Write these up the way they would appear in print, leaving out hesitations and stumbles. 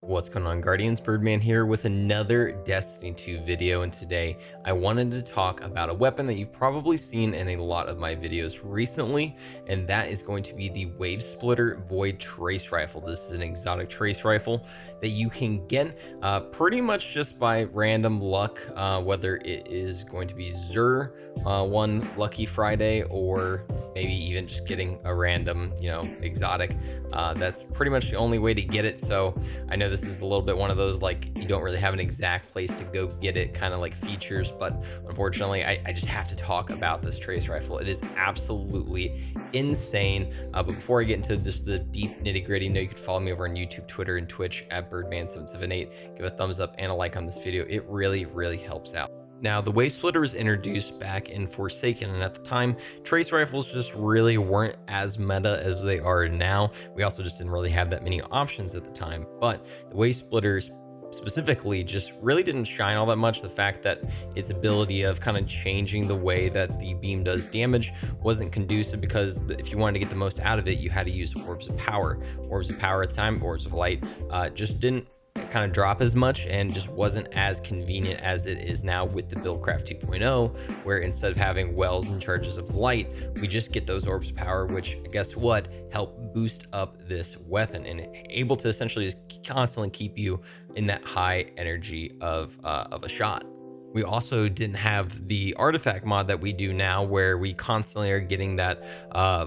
What's going on, Guardians? Byrdman here with another Destiny 2 video, and today I wanted to talk about a weapon that you've probably seen in a lot of my videos recently, and that is going to be the WAVESPLITTER Void Trace Rifle. This is an exotic trace rifle that you can get pretty much just by random luck, whether it is going to be Xur one Lucky Friday, or maybe even just getting a random, exotic. That's pretty much the only way to get it. So I know this is a little bit one of those, like, you don't really have an exact place to go get it kind of like features, but unfortunately I just have to talk about this trace rifle. It is absolutely insane. But before I get into just the deep nitty gritty, know you can follow me over on YouTube, Twitter, and Twitch at Byrdman778. Give a thumbs up and a like on this video. It really helps out. Now, the WAVESPLITTER was introduced back in Forsaken, and at the time, trace rifles just really weren't as meta as they are now. We also just didn't really have that many options at the time, but the WAVESPLITTER specifically just really didn't shine all that much. The fact that its ability of kind of changing the way that the beam does damage wasn't conducive, because if you wanted to get the most out of it, you had to use orbs of power. Orbs of power at the time, orbs of light, just didn't kind of drop as much and just wasn't as convenient as it is now with the Buildcraft 2.0, where instead of having wells and charges of light, we just get those orbs of power, which, guess what, help boost up this weapon and able to essentially just constantly keep you in that high energy of a shot. We also didn't have the artifact mod that we do now, where we constantly are getting that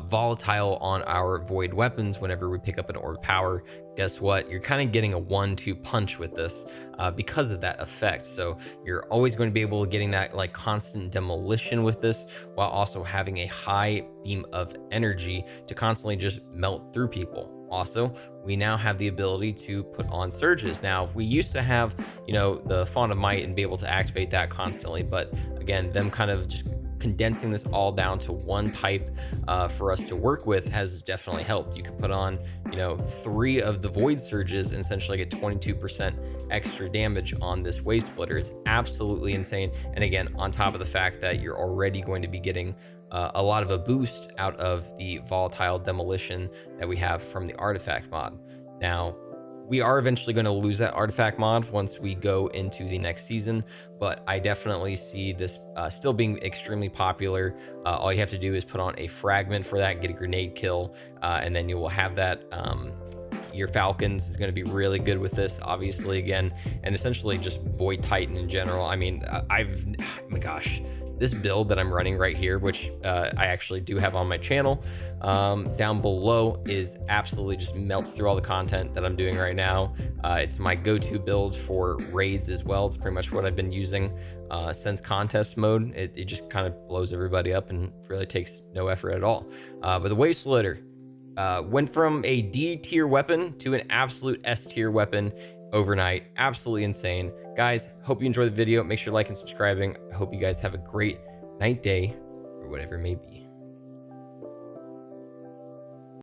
volatile on our void weapons whenever we pick up an orb power. Guess what? You're kind of getting a 1-2 punch with this because of that effect. So you're always going to be able to getting that like constant demolition with this, while also having a high beam of energy to constantly just melt through people. Also, we now have the ability to put on surges. Now, we used to have, the Font of Might and be able to activate that constantly, but again, them kind of just condensing this all down to one type for us to work with has definitely helped. You can put on, 3 of the void surges and essentially get 22% extra damage on this WAVESPLITTER. It's absolutely insane. And again, on top of the fact that you're already going to be getting a lot of a boost out of the volatile demolition that we have from the artifact mod. Now, we are eventually going to lose that artifact mod once we go into the next season, but I definitely see this still being extremely popular. All you have to do is put on a fragment for that, get a grenade kill, and then you will have that. Your Falcons is going to be really good with this, obviously, again, and essentially just Void Titan in general. I mean, oh my gosh, this build that I'm running right here, which I actually do have on my channel down below, is absolutely just melts through all the content that I'm doing right now. It's my go-to build for raids as well. It's pretty much what I've been using since contest mode. It just kind of blows everybody up and really takes no effort at all. But the WAVESPLITTER went from a D tier weapon to an absolute S tier weapon overnight. Absolutely insane. Guys, hope you enjoyed the video. Make sure to like and subscribing. I hope you guys have a great night, day, or whatever it may be.